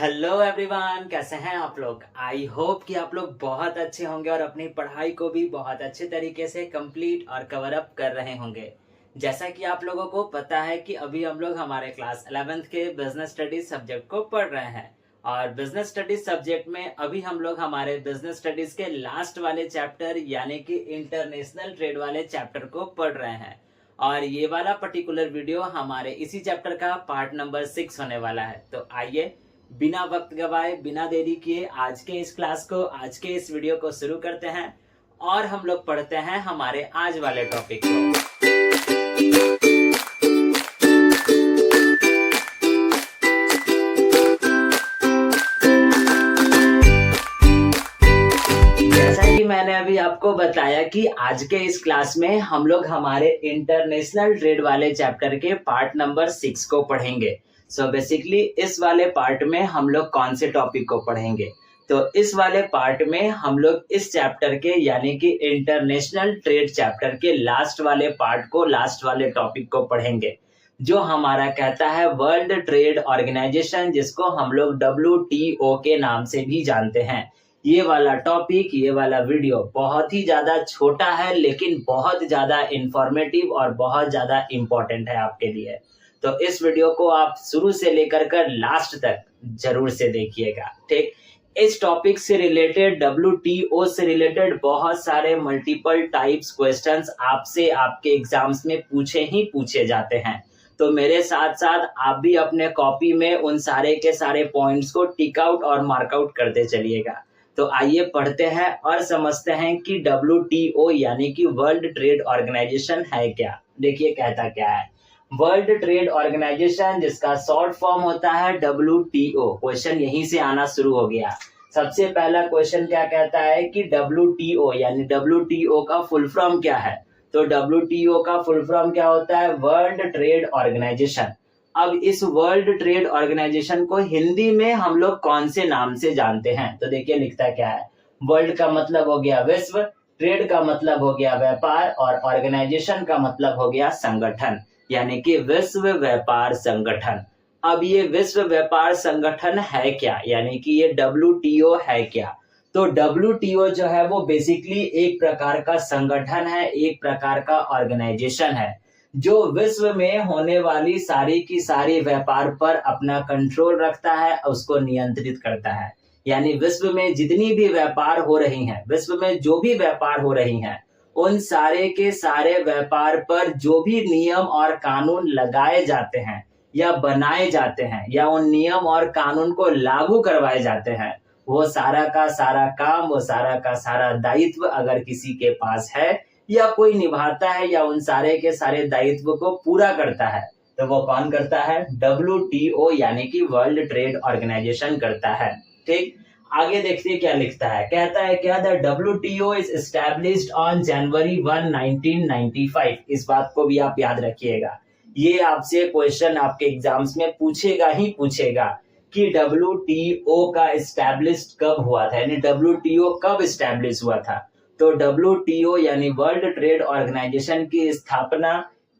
Hello everyone, कैसे हैं आप लोग। आई होप कि आप लोग बहुत अच्छे होंगे और अपनी पढ़ाई को भी बहुत अच्छे तरीके से कंप्लीट और कवर अप कर रहे होंगे। जैसा कि आप लोगों को पता है कि अभी हम लोग हमारे क्लास 11th के बिजनेस स्टडीज सब्जेक्ट को पढ़ रहे हैं और बिजनेस स्टडीज सब्जेक्ट में अभी हम लोग हमारे बिजनेस स्टडीज के लास्ट वाले चैप्टर यानी कि इंटरनेशनल ट्रेड वाले चैप्टर को पढ़ रहे हैं। और ये वाला पर्टिकुलर वीडियो हमारे इसी चैप्टर का पार्ट नंबर 6 होने वाला है। तो आइए बिना वक्त गवाए, बिना देरी किए आज के इस क्लास को, आज के इस वीडियो को शुरू करते हैं और हम लोग पढ़ते हैं हमारे आज वाले टॉपिक को। जैसा कि मैंने अभी आपको बताया कि आज के इस क्लास में हम लोग हमारे इंटरनेशनल ट्रेड वाले चैप्टर के पार्ट नंबर 6 को पढ़ेंगे। सो बेसिकली इस वाले पार्ट में हम लोग कौन से टॉपिक को पढ़ेंगे, तो इस वाले पार्ट में हम लोग इस चैप्टर के यानी कि इंटरनेशनल ट्रेड चैप्टर के लास्ट वाले पार्ट को, लास्ट वाले टॉपिक को पढ़ेंगे, जो हमारा कहता है वर्ल्ड ट्रेड ऑर्गेनाइजेशन, जिसको हम लोग WTO के नाम से भी जानते हैं। ये वाला टॉपिक, ये वाला वीडियो बहुत ही ज्यादा छोटा है लेकिन बहुत ज्यादा इंफॉर्मेटिव और बहुत ज्यादा इंपॉर्टेंट है आपके लिए। तो इस वीडियो को आप शुरू से लेकर कर लास्ट तक जरूर से देखिएगा। ठीक, इस टॉपिक से रिलेटेड, WTO से रिलेटेड बहुत सारे मल्टीपल टाइप्स क्वेश्चंस आपसे आपके एग्जाम्स में पूछे ही पूछे जाते हैं। तो मेरे साथ साथ आप भी अपने कॉपी में उन सारे के सारे पॉइंट्स को टिक आउट और मार्क आउट करते चलिएगा। तो आइए पढ़ते हैं और समझते हैं कि WTO यानी कि वर्ल्ड ट्रेड ऑर्गेनाइजेशन है क्या। देखिए कहता क्या है, वर्ल्ड ट्रेड ऑर्गेनाइजेशन, जिसका शॉर्ट फॉर्म होता है WTO। क्वेश्चन यहीं से आना शुरू हो गया। सबसे पहला क्वेश्चन क्या कहता है कि WTO यानी WTO का फुल फॉर्म क्या है। तो WTO का फुल फॉर्म क्या होता है, वर्ल्ड ट्रेड ऑर्गेनाइजेशन। अब इस वर्ल्ड ट्रेड ऑर्गेनाइजेशन को हिंदी में हम लोग कौन से नाम से जानते हैं, तो देखिए लिखता क्या है। वर्ल्ड का मतलब हो गया विश्व, ट्रेड का मतलब हो गया व्यापार और ऑर्गेनाइजेशन का मतलब हो गया संगठन, यानी कि विश्व व्यापार संगठन। अब ये विश्व व्यापार संगठन है क्या, यानी कि ये WTO है क्या। तो WTO जो है वो बेसिकली एक प्रकार का संगठन है, एक प्रकार का ऑर्गेनाइजेशन है, जो विश्व में होने वाली सारी की सारी व्यापार पर अपना कंट्रोल रखता है, उसको नियंत्रित करता है। यानी विश्व में जितनी भी व्यापार हो रही हैं, विश्व में जो भी व्यापार हो रही हैं, उन सारे के सारे व्यापार पर जो भी नियम और कानून लगाए जाते हैं या बनाए जाते हैं या उन नियम और कानून को लागू करवाए जाते हैं, वो सारा का सारा काम, वो सारा का सारा दायित्व अगर किसी के पास है या कोई निभाता है या उन सारे के सारे दायित्व को पूरा करता है, तो वो कौन करता है, WTO यानी कि वर्ल्ड ट्रेड ऑर्गेनाइजेशन करता है। ठीक, आगे देखिए क्या लिखता है। कहता है क्या, the WTO is established on January 1, 1995। इस बात को भी आप याद रखिएगा, ये आपसे क्वेश्चन आपके एग्जाम्स में पूछेगा ही पूछेगा कि WTO का एस्टैब्लिश्ड कब हुआ था, यानी WTO कब एस्टैब्लिश हुआ था। तो WTO यानी वर्ल्ड ट्रेड ऑर्गेनाइजेशन की स्थापना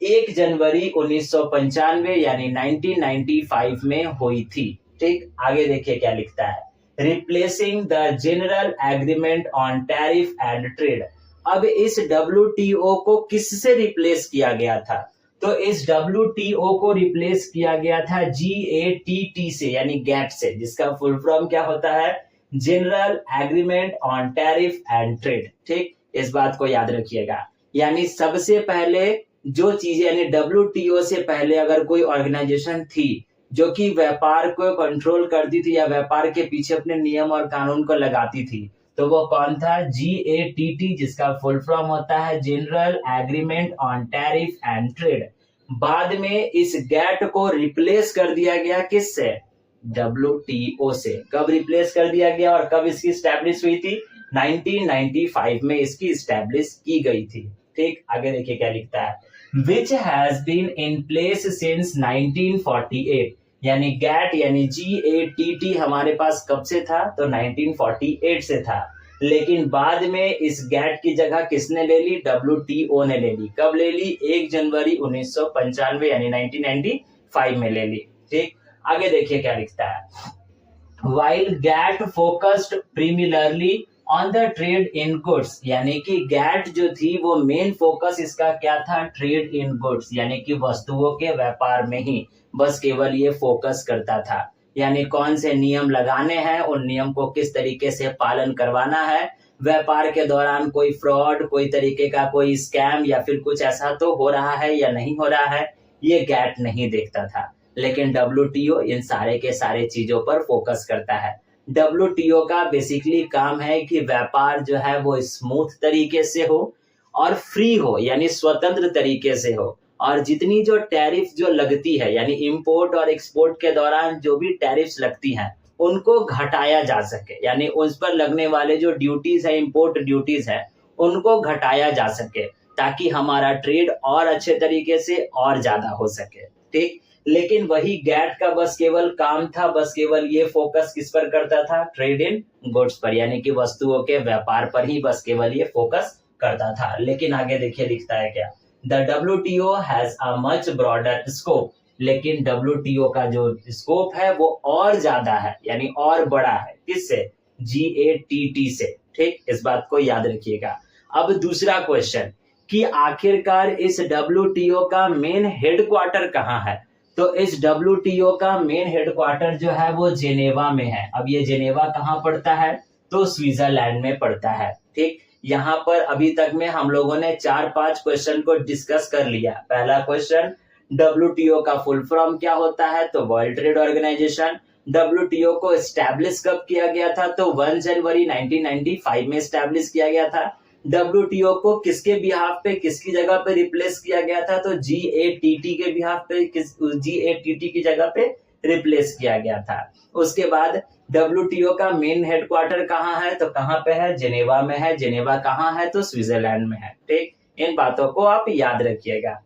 1 जनवरी 1995 यानी 1995 में हुई थी। ठीक, आगे देखिए क्या लिखता है, replacing the general agreement on tariff and trade. अब इस WTO को किससे रिप्लेस किया गया था, तो इस WTO को रिप्लेस किया गया था GATT से, यानी गैट से, जिसका फुल फॉर्म क्या होता है, general agreement on tariff and trade. ठीक, इस बात को याद रखिएगा। यानी सबसे पहले जो चीजें, यानी WTO से पहले अगर कोई ऑर्गेनाइजेशन थी जो कि व्यापार को कंट्रोल करती थी या व्यापार के पीछे अपने नियम और कानून को लगाती थी, तो वो कौन था, GATT, जिसका फुल फॉर्म होता है general agreement on tariff and trade. बाद में इस गैट को रिप्लेस कर दिया गया किससे, WTO से। कब रिप्लेस कर दिया गया और कब इसकी स्टैब्लिश हुई थी, 1995 में इसकी स्टैब्लिश की गई थी। ठीक, आगे देखिए क्या लिखता है, which has been in place since 1948। यानी गैट यानी GATT हमारे पास कब से था, तो 1948 से था। लेकिन बाद में इस गैट की जगह किसने ले ली, WTO ने ले ली। कब ले ली, 1 जनवरी 1995 यानी 1995 में ले ली। ठीक, आगे देखिए क्या लिखता है, while GATT focused primarily on the trade in goods, यानी कि GATT जो थी वो मेन फोकस इसका क्या था, ट्रेड इन गुड्स, यानी कि वस्तुओं के व्यापार में ही बस केवल ये फोकस करता था। यानी कौन से नियम लगाने हैं, उन नियम को किस तरीके से पालन करवाना है, व्यापार के दौरान कोई फ्रॉड, कोई तरीके का कोई स्कैम या फिर कुछ ऐसा तो हो रहा है या नहीं हो रहा है, ये GATT नहीं देखता था। लेकिन WTO इन सारे के सारे चीजों पर फोकस करता है। WTO का बेसिकली काम है कि व्यापार जो है वो स्मूथ तरीके से हो और फ्री हो, यानी स्वतंत्र तरीके से हो, और जितनी जो टैरिफ जो लगती है, यानी इंपोर्ट और एक्सपोर्ट के दौरान जो भी टैरिफ्स लगती हैं उनको घटाया जा सके, यानी उस पर लगने वाले जो ड्यूटीज है, इंपोर्ट ड्यूटीज है, उनको घटाया जा सके ताकि हमारा ट्रेड और अच्छे तरीके से और ज्यादा हो सके। ठीक, लेकिन वही GATT का बस केवल काम था, बस केवल ये फोकस किस पर करता था, ट्रेड इन गुड्स पर, यानी कि वस्तुओं के व्यापार पर ही बस केवल ये फोकस करता था। लेकिन आगे देखिए लिखता है क्या, the WTO has a much broader scope, लेकिन WTO का जो स्कोप है वो और ज्यादा है, यानी और बड़ा है, किससे, GATT से। ठीक, इस बात को याद रखिएगा। अब दूसरा क्वेश्चन कि आखिरकार इस WTO का मेन हेडक्वार्टर कहाँ है, तो इस WTO का मेन हेडक्वार्टर जो है वो जेनेवा में है। अब ये जेनेवा कहाँ पड़ता है, तो स्विट्जरलैंड में पड़ता है। ठीक, यहाँ पर अभी तक में हम लोगों ने 4-5 क्वेश्चन को डिस्कस कर लिया। पहला क्वेश्चन, WTO का फुल फॉर्म क्या होता है, तो वर्ल्ड ट्रेड ऑर्गेनाइजेशन। WTO को एस्टैब्लिश कब किया गया था, तो 1 जनवरी 1995 में एस्टैब्लिश किया गया था। WTO को किसके बिहाफ पे, किसकी जगह पे रिप्लेस किया गया था, तो GATT के बिहाफ पे, GATT की जगह पे रिप्लेस किया गया था। उसके बाद WTO का मेन हेडक्वार्टर कहाँ है, तो कहाँ पे है, जेनेवा में है। जेनेवा कहाँ है, तो स्विट्जरलैंड में है। ठीक, इन बातों को आप याद रखिएगा।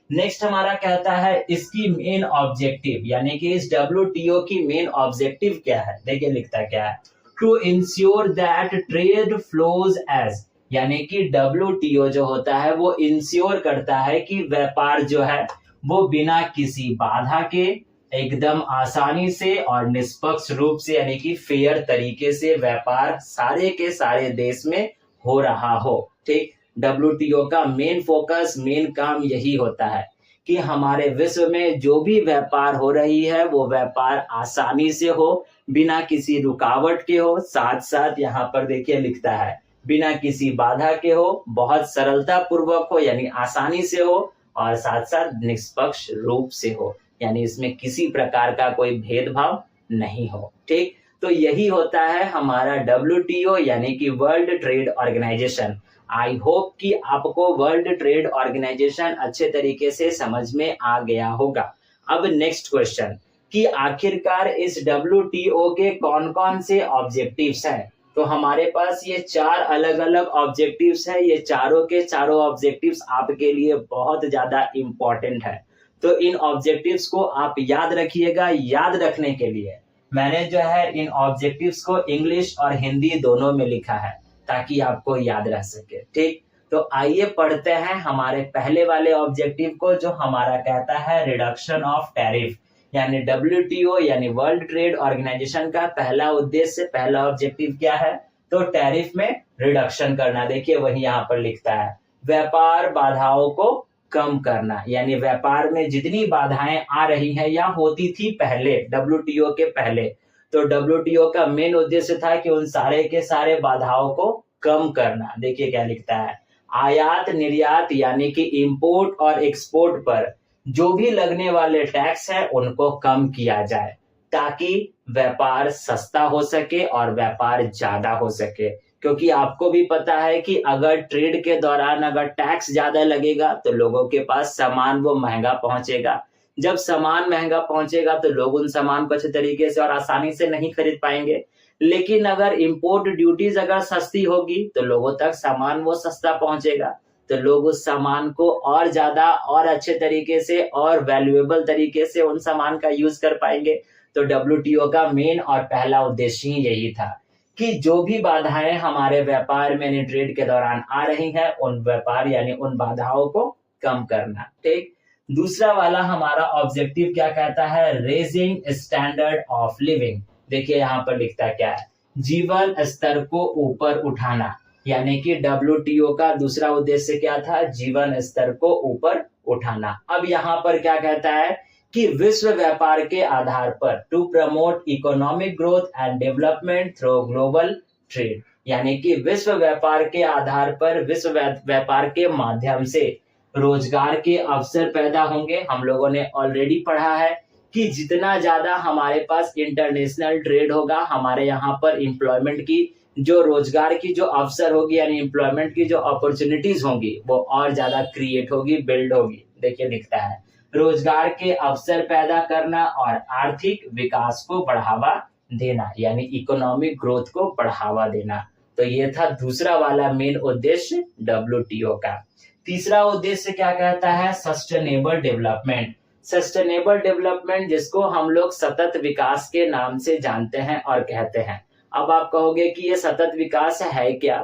नेक्स्ट हमारा कहता है इसकी मेन ऑब्जेक्टिव, यानी कि इस WTO की मेन ऑब्जेक्टिव क्या है। देखिए लिखता क्या है, to ensure that trade flows as, यानी कि WTO जो होता है वो इंश्योर करता है कि व्यापार जो है वो बिना किसी बाधा के एकदम आसानी से और निष्पक्ष रूप से, यानी कि फेयर तरीके से व्यापार सारे के सारे देश में हो रहा हो। ठीक, WTO का मेन फोकस, मेन काम यही होता है कि हमारे विश्व में जो भी व्यापार हो रही है वो व्यापार आसानी से हो, बिना किसी रुकावट के हो, साथ साथ यहाँ पर देखिए लिखता है बिना किसी बाधा के हो, बहुत सरलता पूर्वक हो, यानी आसानी से हो, और साथ साथ निष्पक्ष रूप से हो, यानी इसमें किसी प्रकार का कोई भेदभाव नहीं हो। ठीक, तो यही होता है हमारा WTO, यानी कि world trade organization. I hope कि आपको वर्ल्ड ट्रेड ऑर्गेनाइजेशन अच्छे तरीके से समझ में आ गया होगा। अब नेक्स्ट क्वेश्चन कि आखिरकार इस WTO के कौन कौन से ऑब्जेक्टिव्स हैं, तो हमारे पास ये 4 अलग अलग ऑब्जेक्टिव्स हैं। ये चारों के चारों ऑब्जेक्टिव्स आपके लिए बहुत ज्यादा इंपॉर्टेंट है, तो इन ऑब्जेक्टिव्स को आप याद रखिएगा। याद रखने के लिए मैंने जो है इन ऑब्जेक्टिव्स को इंग्लिश और हिंदी दोनों में लिखा है ताकि आपको याद रह सके। ठीक, तो आइए पढ़ते हैं हमारे पहले वाले ऑब्जेक्टिव को, जो हमारा कहता है रिडक्शन ऑफ टैरिफ, यानी WTO यानी वर्ल्ड ट्रेड ऑर्गेनाइजेशन का पहला उद्देश्य, पहला ऑब्जेक्टिव क्या है, तो टैरिफ में रिडक्शन करना। देखिए वही यहाँ पर लिखता है व्यापार बाधाओं को कम करना, यानी व्यापार में जितनी बाधाएं आ रही हैं या होती थी पहले WTO के पहले, तो WTO का मेन उद्देश्य था कि उन सारे के सारे बाधाओं को कम करना। देखिए क्या लिखता है, आयात निर्यात यानी कि इंपोर्ट और एक्सपोर्ट पर जो भी लगने वाले टैक्स है उनको कम किया जाए ताकि व्यापार सस्ता हो सके और व्यापार ज्यादा हो सके। क्योंकि आपको भी पता है कि अगर ट्रेड के दौरान अगर टैक्स ज्यादा लगेगा तो लोगों के पास सामान वो महंगा पहुंचेगा। जब सामान महंगा पहुंचेगा तो लोग उन सामान को अच्छे तरीके से और आसानी से नहीं खरीद पाएंगे। लेकिन अगर इंपोर्ट ड्यूटीज अगर सस्ती होगी तो लोगों तक सामान वो सस्ता पहुंचेगा, तो लोग उस सामान को और ज्यादा और अच्छे तरीके से और वैल्यूएबल तरीके से उन सामान का यूज कर पाएंगे। तो WTO का मेन और पहला उद्देश्य ही यही था कि जो भी बाधाएं हमारे व्यापार में यानी ट्रेड के दौरान आ रही हैं उन व्यापार यानी उन बाधाओं को कम करना। ठीक, दूसरा वाला हमारा ऑब्जेक्टिव क्या कहता है, रेजिंग स्टैंडर्ड ऑफ लिविंग, देखिए यहाँ पर लिखता क्या है, जीवन स्तर को ऊपर उठाना, यानी कि WTO का दूसरा उद्देश्य क्या था, जीवन स्तर को ऊपर उठाना। अब यहाँ पर क्या कहता है कि विश्व व्यापार के आधार पर to promote economic growth and development through global trade, यानी कि विश्व व्यापार के आधार पर, विश्व व्यापार के माध्यम से रोजगार के अवसर पैदा होंगे। हम लोगों ने ऑलरेडी पढ़ा है कि जितना ज्यादा हमारे पास इंटरनेशनल ट्रेड होगा, हमारे यहाँ पर एम्प्लॉयमेंट की जो रोजगार की जो अवसर होगी, यानी एम्प्लॉयमेंट की जो अपॉर्चुनिटीज होंगी वो और ज्यादा क्रिएट होगी, बिल्ड होगी। देखिए लिखता है, रोजगार के अवसर पैदा करना और आर्थिक विकास को बढ़ावा देना, यानी इकोनॉमिक ग्रोथ को बढ़ावा देना। तो ये था दूसरा वाला मेन उद्देश्य WTO का। तीसरा उद्देश्य क्या कहता है, सस्टेनेबल डेवलपमेंट। सस्टेनेबल डेवलपमेंट जिसको हम लोग सतत विकास के नाम से जानते हैं और कहते हैं। अब आप कहोगे कि ये सतत विकास है क्या,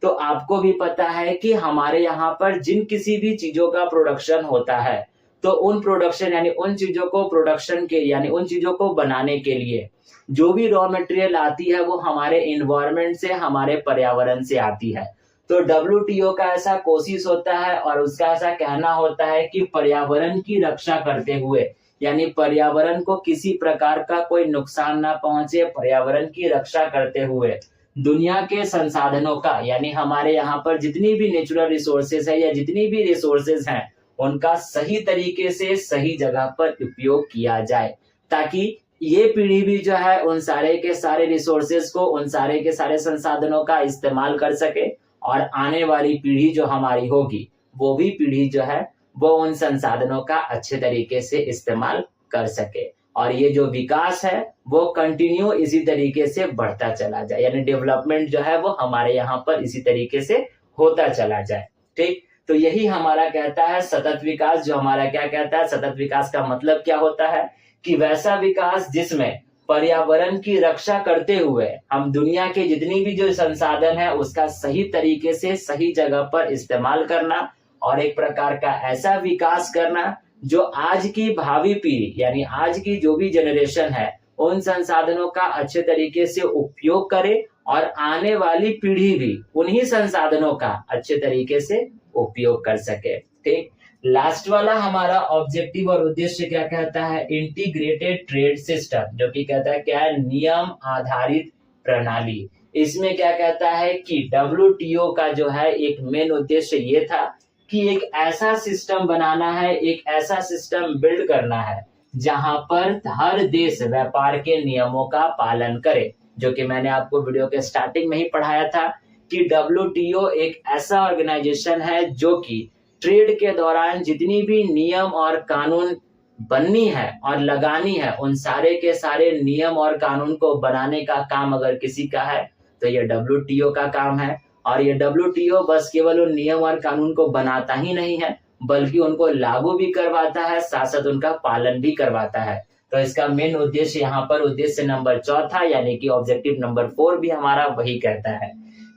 तो आपको भी पता है कि हमारे यहाँ पर जिन किसी भी चीजों का प्रोडक्शन होता है, तो उन प्रोडक्शन यानी उन चीजों को प्रोडक्शन के यानी उन चीजों को बनाने के लिए जो भी रॉ मटेरियल आती है वो हमारे इन्वायरमेंट से, हमारे पर्यावरण से आती है। तो WTO का ऐसा कोशिश होता है और उसका ऐसा कहना होता है कि पर्यावरण की रक्षा करते हुए, यानी पर्यावरण को किसी प्रकार का कोई नुकसान ना पहुंचे, पर्यावरण की रक्षा करते हुए दुनिया के संसाधनों का, यानी हमारे यहाँ पर जितनी भी नेचुरल रिसोर्सेज है या जितनी भी रिसोर्सेज हैं उनका सही तरीके से सही जगह पर उपयोग किया जाए, ताकि ये पीढ़ी भी जो है उन सारे के सारे रिसोर्सेज को, उन सारे के सारे संसाधनों का इस्तेमाल कर सके और आने वाली पीढ़ी जो हमारी होगी वो भी पीढ़ी जो है वो उन संसाधनों का अच्छे तरीके से इस्तेमाल कर सके और ये जो विकास है वो कंटिन्यू इसी तरीके से बढ़ता चला जाए, यानी डेवलपमेंट जो है वो हमारे यहाँ पर इसी तरीके से होता चला जाए। ठीक, तो यही हमारा कहता है सतत विकास। जो हमारा क्या कहता है, सतत विकास का मतलब क्या होता है कि वैसा विकास जिसमें पर्यावरण की रक्षा करते हुए हम दुनिया के जितनी भी जो संसाधन है उसका सही तरीके से सही जगह पर इस्तेमाल करना और एक प्रकार का ऐसा विकास करना जो आज की भावी पीढ़ी, यानी आज की जो भी जनरेशन है उन संसाधनों का अच्छे तरीके से उपयोग करे और आने वाली पीढ़ी भी उन्हीं संसाधनों का अच्छे तरीके से उपयोग कर सके। ठीक, लास्ट वाला हमारा ऑब्जेक्टिव और उद्देश्य क्या कहता है, इंटीग्रेटेड ट्रेड सिस्टम, जो कि कहता है क्या है, नियम आधारित प्रणाली। इसमें क्या कहता है कि WTO का जो है एक मेन उद्देश्य ये था कि एक ऐसा सिस्टम बनाना है, एक ऐसा सिस्टम बिल्ड करना है जहां पर हर देश व्यापार के नियमों का पालन करे, जो कि मैंने आपको वीडियो के स्टार्टिंग में ही पढ़ाया था कि WTO एक ऐसा ऑर्गेनाइजेशन है जो कि ट्रेड के दौरान जितनी भी नियम और कानून बननी है और लगानी है उन सारे के सारे नियम और कानून को बनाने का काम अगर किसी का है तो ये WTO का काम है। और ये WTO बस केवल उन नियम और कानून को बनाता ही नहीं है बल्कि उनको लागू भी करवाता है, साथ साथ उनका पालन भी करवाता है। तो इसका मेन उद्देश्य यहाँ पर उद्देश्य नंबर 4 यानी कि ऑब्जेक्टिव नंबर 4 भी हमारा वही कहता है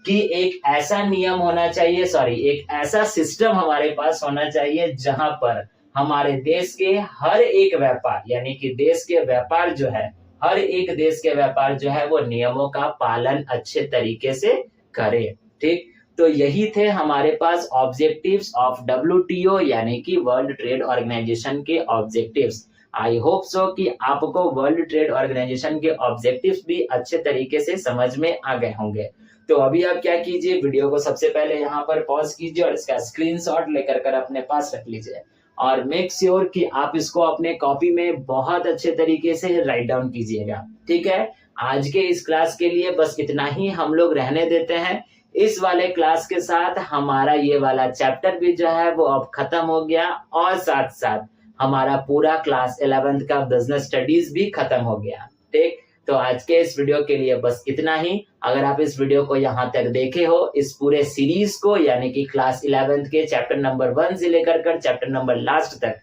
कि एक ऐसा नियम होना चाहिए, एक ऐसा सिस्टम हमारे पास होना चाहिए जहां पर हमारे देश के हर एक व्यापार, यानी कि देश के व्यापार जो है, हर एक देश के व्यापार जो है वो नियमों का पालन अच्छे तरीके से करे। ठीक, तो यही थे हमारे पास ऑब्जेक्टिव्स ऑफ WTO यानी कि वर्ल्ड ट्रेड ऑर्गेनाइजेशन के ऑब्जेक्टिव्स। आई होप सो कि आपको वर्ल्ड ट्रेड ऑर्गेनाइजेशन के ऑब्जेक्टिव्स भी अच्छे तरीके से समझ में आ गए होंगे। तो अभी आप क्या कीजिए, वीडियो को सबसे पहले यहाँ पर पॉज कीजिए और इसका स्क्रीनशॉट लेकर कर अपने पास रख लीजिए और मेक श्योर कि आप इसको अपने कॉपी में बहुत अच्छे तरीके से राइट डाउन कीजिएगा। ठीक है, आज के इस क्लास के लिए बस इतना ही हम लोग रहने देते हैं। इस वाले क्लास के साथ हमारा ये वाला चैप्टर भी जो है वो अब खत्म हो गया और साथ साथ हमारा पूरा क्लास 11th का बिजनेस स्टडीज भी खत्म हो गया। ठीक, तो आज के इस वीडियो के लिए बस इतना ही। अगर आप इस वीडियो को यहाँ तक देखे हो, इस पूरे सीरीज को यानी कि क्लास 11th के चैप्टर नंबर 1 से लेकर कर चैप्टर नंबर लास्ट तक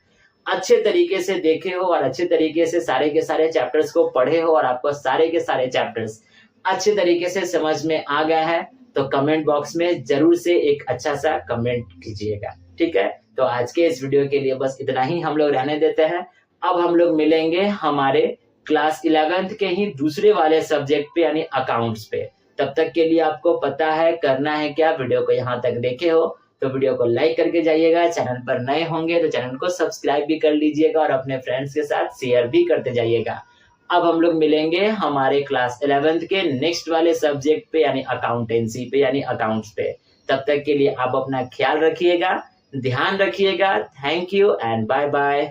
अच्छे तरीके से देखे हो और अच्छे तरीके से सारे के सारे चैप्टर्स को पढ़े हो और आपको सारे के सारे चैप्टर्स अच्छे तरीके से समझ में आ गए हैं, तो कमेंट बॉक्स में जरूर से एक अच्छा सा कमेंट कीजिएगा। ठीक है, तो आज के इस वीडियो के लिए बस इतना ही हम लोग रहने देते हैं। अब हम लोग मिलेंगे हमारे क्लास 11th के ही दूसरे वाले सब्जेक्ट पे यानी अकाउंट्स पे। तब तक के लिए आपको पता है करना है क्या, वीडियो को यहाँ तक देखे हो तो वीडियो को लाइक करके जाइएगा, चैनल पर नए होंगे तो चैनल को सब्सक्राइब भी कर लीजिएगा और अपने फ्रेंड्स के साथ शेयर भी करते जाइएगा। अब हम लोग मिलेंगे हमारे क्लास 11th के नेक्स्ट वाले सब्जेक्ट पे यानी अकाउंटेंसी पे यानी अकाउंट्स पे। तब तक के लिए आप अपना ख्याल रखिएगा, ध्यान रखिएगा। Thank you and bye bye.